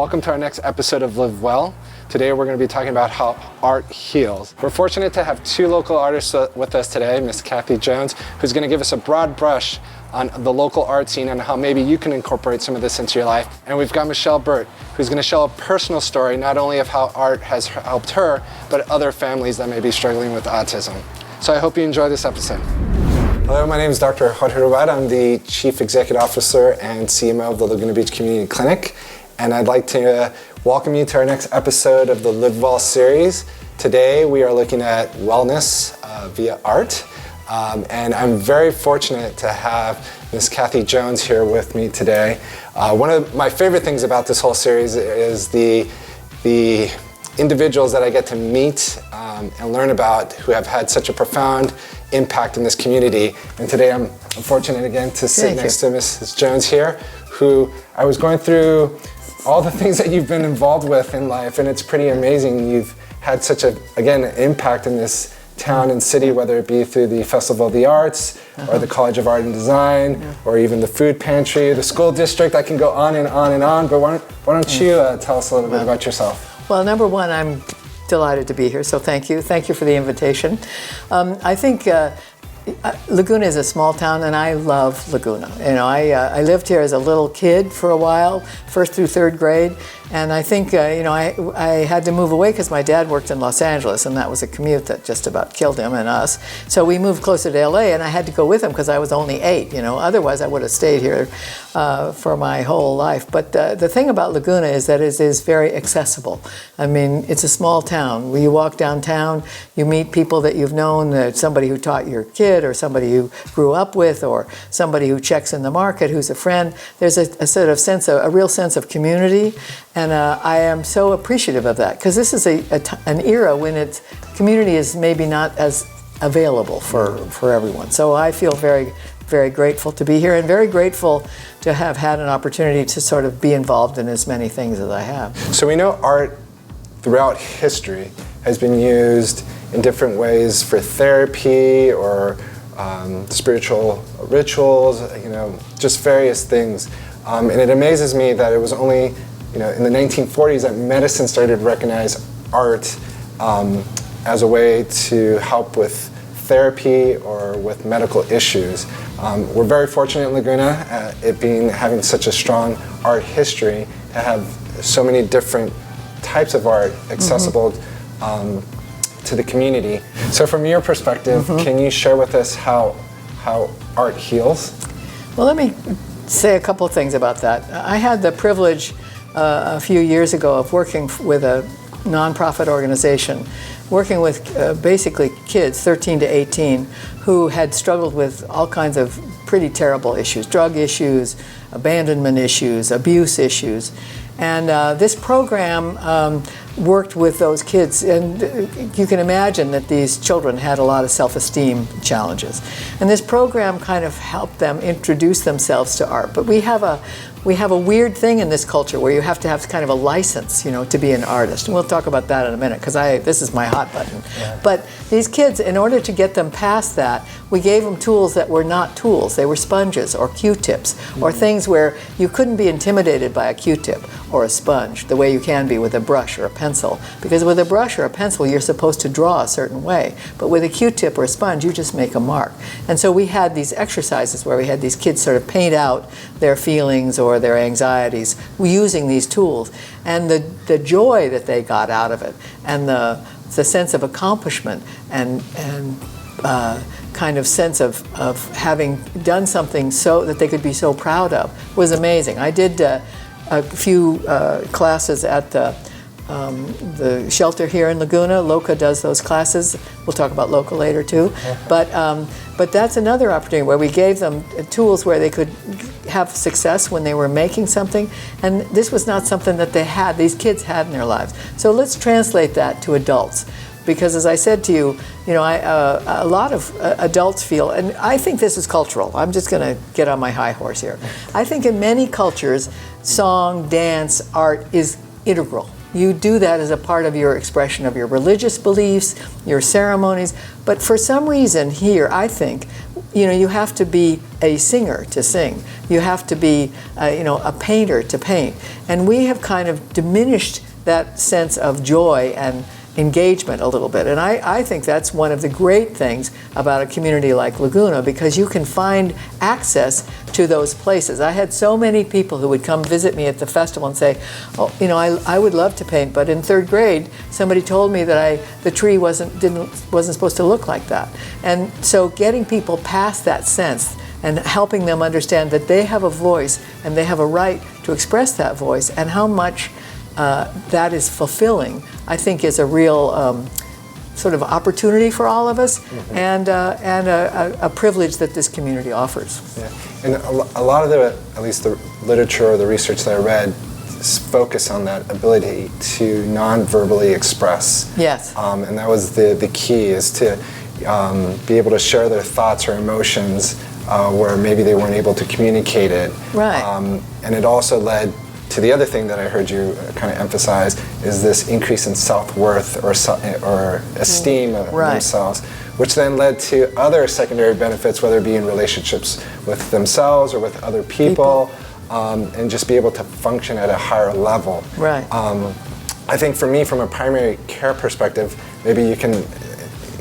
Welcome to our next episode of Live Well. Today we're going to be talking about how art heals. We're fortunate to have two local artists with us today, Miss Kathy Jones, who's going to give us a broad brush on the local art scene and how maybe you can incorporate some of this into your life. And we've got Michelle Burt, who's going to share a personal story, not only of how art has helped her, but other families that may be struggling with autism. So I hope you enjoy this episode. Hello, my name is Dr. Jorge Rubat. I'm the Chief Executive Officer and CMO of the Laguna Beach Community Clinic. And I'd like to welcome you to our next episode of the Live Well series. Today we are looking at wellness via art. And I'm very fortunate to have Miss Kathy Jones here with me today. One of my favorite things about this whole series is the individuals that I get to meet and learn about who have had such a profound impact in this community. And today I'm fortunate again to sit next to Mrs. Jones here, who I was going through all the things that you've been involved with in life, and it's pretty amazing. You've had such an impact in this town and city, whether it be through the Festival of the Arts, or the College of Art and Design, or even the food pantry, the school district. I can go on and on and on, but why don't you tell us a little bit about yourself? Well, number one, I'm delighted to be here, so thank you. Thank you for the invitation. I think Laguna is a small town, and I love Laguna. You know, I lived here as a little kid for a while, first through third grade, and I think I had to move away because my dad worked in Los Angeles, and that was a commute that just about killed him and us. So we moved closer to LA, and I had to go with him because I was only 8. Otherwise I would have stayed here for my whole life. But the thing about Laguna is that it is very accessible. I mean, it's a small town. When you walk downtown, you meet people that you've known, somebody who taught your kid, or somebody you grew up with, or somebody who checks in the market, who's a friend. There's a sort of sense, a real sense of community, and I am so appreciative of that, because this is an era when community is maybe not as available for everyone. So I feel very, very grateful to be here, and very grateful to have had an opportunity to sort of be involved in as many things as I have. So we know art throughout history has been used in different ways for therapy or spiritual rituals, just various things. And it amazes me that it was only in the 1940s that medicine started to recognize art as a way to help with therapy or with medical issues. We're very fortunate in Laguna, having such a strong art history, to have so many different types of art accessible to the community. So from your perspective, can you share with us how art heals? Well, let me say a couple of things about that. I had the privilege a few years ago of working with a nonprofit organization, working with basically kids 13 to 18 who had struggled with all kinds of pretty terrible issues, drug issues, abandonment issues, abuse issues. And this program worked with those kids, and you can imagine that these children had a lot of self-esteem challenges. And this program kind of helped them introduce themselves to art. But we have a weird thing in this culture where you have to have kind of a license, to be an artist. And we'll talk about that in a minute, because this is my hot button. Yeah. But these kids, in order to get them past that, we gave them tools that were not tools. They were sponges or Q-tips, or things where you couldn't be intimidated by a Q-tip or a sponge the way you can be with a brush or a pencil. Because with a brush or a pencil, you're supposed to draw a certain way. But with a Q-tip or a sponge, you just make a mark. And so we had these exercises where we had these kids sort of paint out their feelings or their anxieties using these tools. And the joy that they got out of it, and the sense of accomplishment, and kind of sense of having done something so that they could be so proud of, was amazing. I did a few classes at the shelter here in Laguna. LOCA does those classes. We'll talk about LOCA later too. But that's another opportunity where we gave them tools where they could have success when they were making something. And this was not something that these kids had in their lives. So let's translate that to adults. Because as I said to you, a lot of adults feel, and I think this is cultural. I'm just going to get on my high horse here. I think in many cultures, song, dance, art is integral. you do that as a part of your expression of your religious beliefs, your ceremonies. But for some reason here, I think, you have to be a singer to sing. You have to be, a painter to paint. And we have kind of diminished that sense of joy and engagement a little bit. And I think that's one of the great things about a community like Laguna, because you can find access to those places. I had so many people who would come visit me at the festival and say, oh, I would love to paint, but in third grade, somebody told me that the tree wasn't supposed to look like that. And so getting people past that sense and helping them understand that they have a voice and they have a right to express that voice, and how much that is fulfilling, I think, is a real sort of opportunity for all of us, and a privilege that this community offers. Yeah. And a lot of at least the literature or the research that I read, focus on that ability to non-verbally express. Yes. And that was the key, is to be able to share their thoughts or emotions where maybe they weren't able to communicate it. Right. And it also led to the other thing that I heard you kind of emphasize, is this increase in self-worth or esteem of themselves, which then led to other secondary benefits, whether it be in relationships with themselves or with other people. And just be able to function at a higher level. Right. I think for me, from a primary care perspective, maybe you can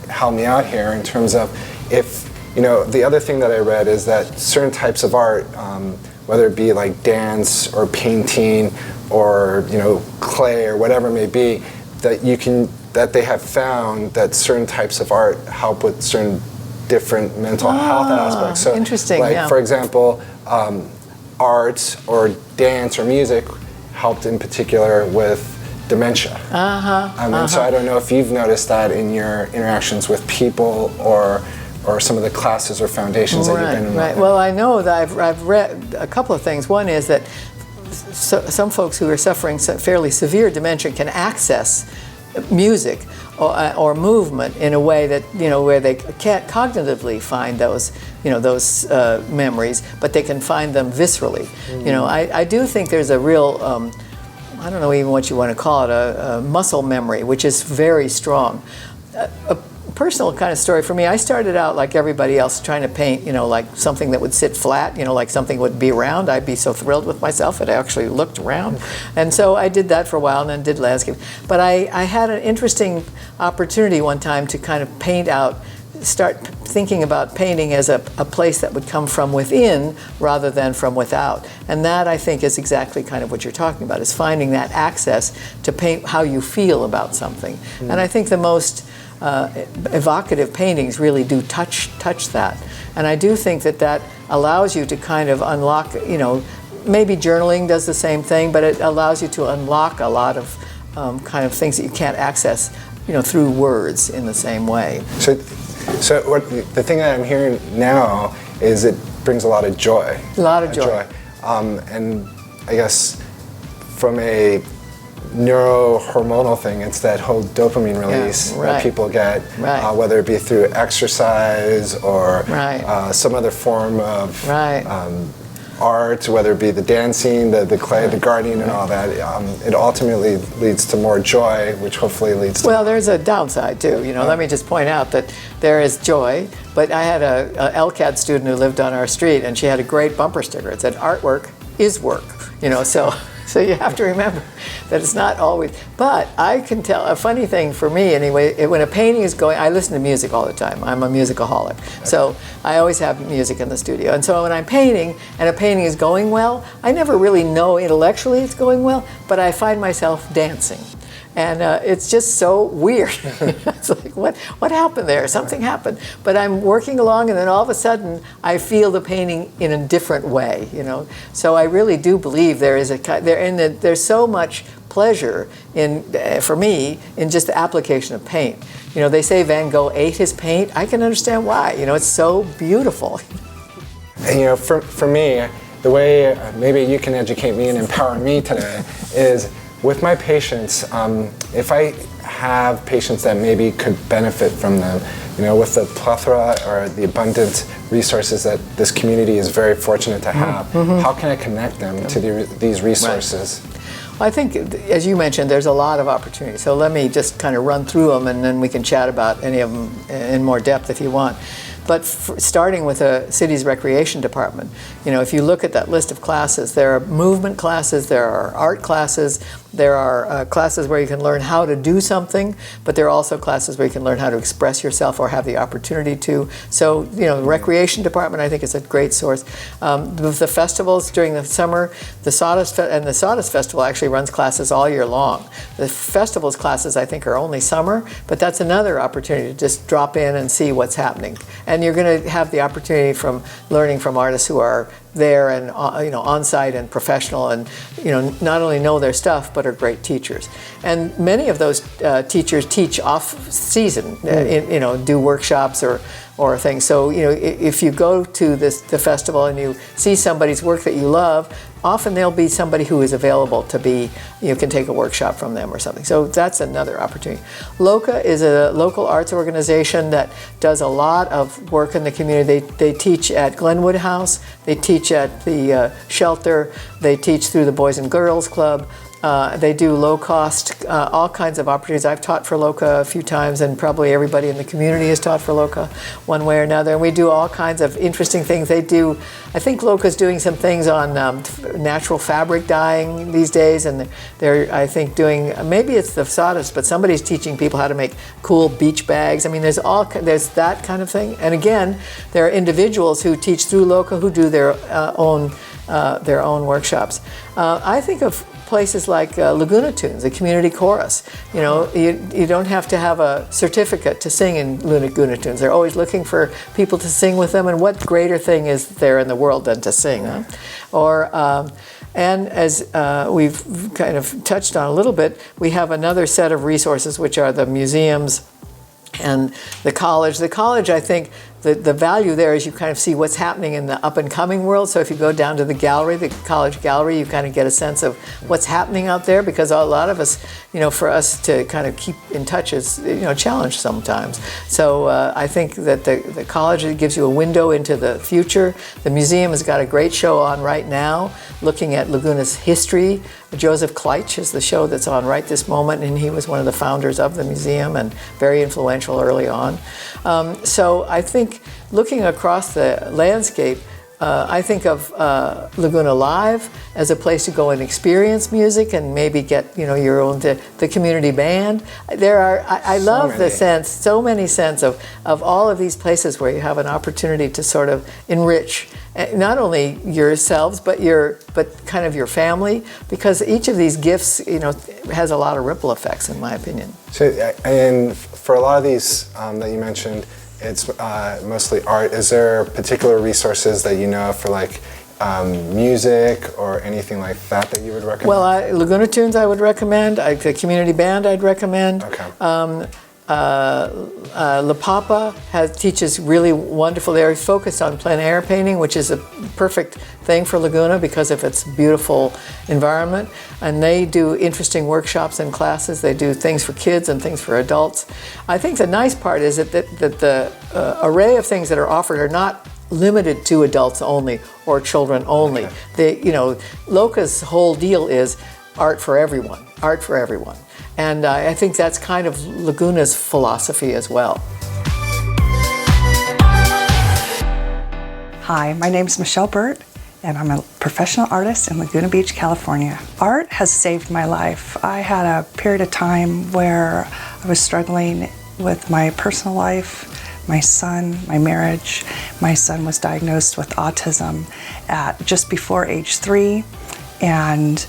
help me out here in terms of the other thing that I read is that certain types of art, whether it be like dance or painting or clay or whatever it may be, that they have found that certain types of art help with certain different mental health aspects. So, interesting. Like, for example, art or dance or music helped in particular with dementia. And so I don't know if you've noticed that in your interactions with people or some of the classes or foundations that you've been involved in. Well, I know that I've read a couple of things. One is that some folks who are suffering fairly severe dementia can access music or movement in a way that where they can't cognitively find those memories, but they can find them viscerally. I do think there's a real I don't know even what you want to call it, a muscle memory, which is very strong. A personal kind of story for me, I started out like everybody else trying to paint, like something that would sit flat, like something would be round. I'd be so thrilled with myself it actually looked round. And so I did that for a while and then did landscape. But I had an interesting opportunity one time to kind of start thinking about painting as a place that would come from within rather than from without. And that, I think, is exactly kind of what you're talking about, is finding that access to paint how you feel about something. And I think the most evocative paintings really do touch that. And I do think that allows you to kind of unlock, maybe journaling does the same thing, but it allows you to unlock a lot of kind of things that you can't access, through words in the same way. So the thing that I'm hearing now is it brings a lot of joy. A lot of joy. And I guess from a neurohormonal thing, it's that whole dopamine release that people get, whether it be through exercise or some other form of art, whether it be the dancing, the clay, the gardening, and all that. It ultimately leads to more joy, which hopefully leads to... Well, there's a downside too. Let me just point out that there is joy, but I had a LCAD student who lived on our street, and she had a great bumper sticker. It said, "Artwork is work." So you have to remember that it's not always, but I can tell, a funny thing for me anyway, when a painting is going, I listen to music all the time. I'm a musicaholic. So I always have music in the studio. And so when I'm painting and a painting is going well, I never really know intellectually it's going well, but I find myself dancing. And it's just so weird. It's like, what happened there? Something happened. But I'm working along, and then all of a sudden, I feel the painting in a different way. So I really do believe there's so much pleasure for me in just the application of paint. They say Van Gogh ate his paint. I can understand why. It's so beautiful. And for me, the way maybe you can educate me and empower me today is, with my patients, if I have patients that maybe could benefit from them, with the plethora or the abundant resources that this community is very fortunate to have, how can I connect them to these resources? I think, as you mentioned, there's a lot of opportunities. So let me just kind of run through them, and then we can chat about any of them in more depth if you want. But starting with a city's recreation department, if you look at that list of classes, there are movement classes, there are art classes, there are classes where you can learn how to do something, but there are also classes where you can learn how to express yourself or have the opportunity to. So, the recreation department, I think, is a great source. The festivals during the summer, the Sawdust Festival actually runs classes all year long. The festivals classes, I think, are only summer, but that's another opportunity to just drop in and see what's happening. And you're going to have the opportunity from learning from artists who are there and on site and professional, and not only know their stuff but are great teachers. And many of those teachers teach off season, do workshops or things. So if you go to the festival and you see somebody's work that you love, often there'll be somebody who is available to be, you can take a workshop from them or something. So that's another opportunity. LOCA is a local arts organization that does a lot of work in the community. They teach at Glenwood House, they teach at the shelter, they teach through the Boys and Girls Club. They do low cost, all kinds of opportunities. I've taught for LOCA a few times, and probably everybody in the community has taught for LOCA one way or another. And we do all kinds of interesting things. They do, I think LOCA's doing some things on natural fabric dyeing these days, and they're, I think, doing, maybe it's the Sawdust, but somebody's teaching people how to make cool beach bags. I mean, there's that kind of thing. And again, there are individuals who teach through LOCA who do their own workshops. I think of places like Laguna Tunes, a community chorus. You don't have to have a certificate to sing in Laguna Tunes. They're always looking for people to sing with them, and what greater thing is there in the world than to sing? Huh? Or and as we've kind of touched on a little bit, we have another set of resources, which are the museums and the college. The college, I think, the value there is you kind of see what's happening in the up-and-coming world. So if you go down to the gallery, the college gallery, you kind of get a sense of what's happening out there, because a lot of us, for us to kind of keep in touch is, challenged sometimes. So I think that the college gives you a window into the future. The museum has got a great show on right now, looking at Laguna's history. Joseph Kleitch is the show that's on right this moment, and he was one of the founders of the museum and very influential early on. So I think looking across the landscape, I think of Laguna Live as a place to go and experience music and maybe get your own the community band. There are I love so many sense of all of these places where you have an opportunity to sort of enrich not only yourselves but kind of your family, because each of these gifts has a lot of ripple effects, in my opinion. So, and for a lot of these that you mentioned, it's mostly art. Is there particular resources that you know for like music or anything like that you would recommend? Well, Laguna Tunes I would recommend. The community band I'd recommend. Okay. La Papa teaches really wonderful. They're focused on plein air painting, which is a perfect thing for Laguna because of its beautiful environment. And they do interesting workshops and classes. They do things for kids and things for adults. I think the nice part is that the array of things that are offered are not limited to adults only or children only. Okay. LOCA's whole deal is art for everyone. Art for everyone. And I think that's kind of Laguna's philosophy as well. Hi, my name is Michelle Burt, and I'm a professional artist in Laguna Beach, California. Art has saved my life. I had a period of time where I was struggling with my personal life, my son, my marriage. My son was diagnosed with autism at just before age 3, and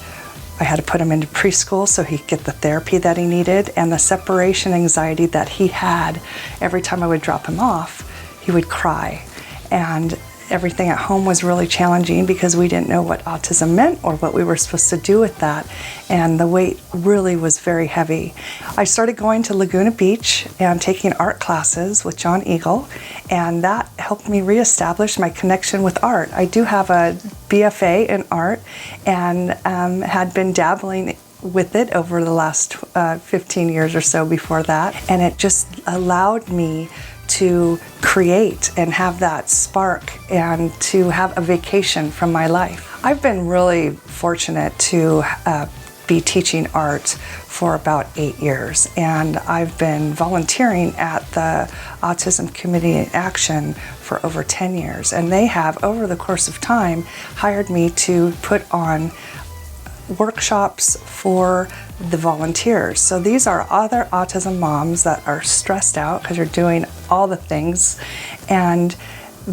I had to put him into preschool so he could get the therapy that he needed, and the separation anxiety that he had. Every time I would drop him off, he would cry. And everything at home was really challenging because we didn't know what autism meant or what we were supposed to do with that. And the weight really was very heavy. I started going to Laguna Beach and taking art classes with John Eagle, and that helped me reestablish my connection with art. I do have a BFA in art and had been dabbling with it over the last 15 years or so before that. And it just allowed me to create and have that spark and to have a vacation from my life. I've been really fortunate to be teaching art for about 8 years, and I've been volunteering at the Autism Committee in Action for over 10 years, and they have, over the course of time, hired me to put on workshops for the volunteers. So these are other autism moms that are stressed out because you're doing all the things, and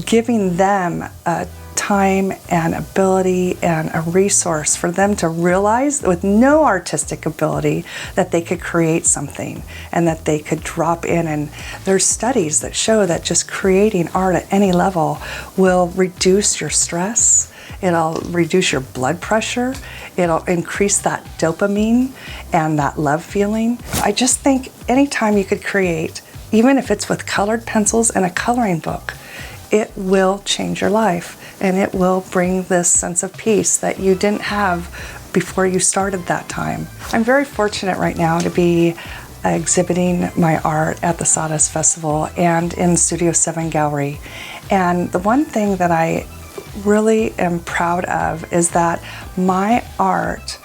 giving them a time and ability and a resource for them to realize with no artistic ability that they could create something and that they could drop in. And there's studies that show that just creating art at any level will reduce your stress, it'll reduce your blood pressure, it'll increase that dopamine and that love feeling. I just think anytime you could create, even if it's with colored pencils and a coloring book, it will change your life, and it will bring this sense of peace that you didn't have before you started that time. I'm very fortunate right now to be exhibiting my art at the Sawdust Festival and in Studio 7 Gallery. And the one thing that I really am proud of is that my art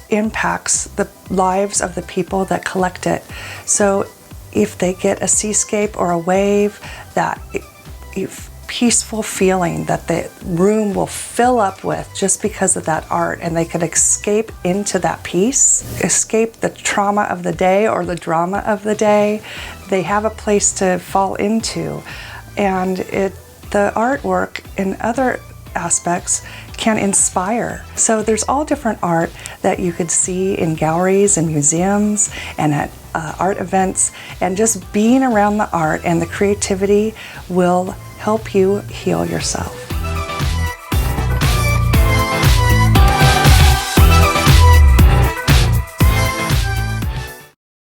impacts the lives of the people that collect it. So if they get a seascape or a wave, that peaceful feeling that the room will fill up with just because of that art, and they could escape into that peace, escape the trauma of the day or the drama of the day. They have a place to fall into, and the artwork in other aspects can inspire. So there's all different art that you could see in galleries and museums and at art events, and just being around the art and the creativity will help you heal yourself.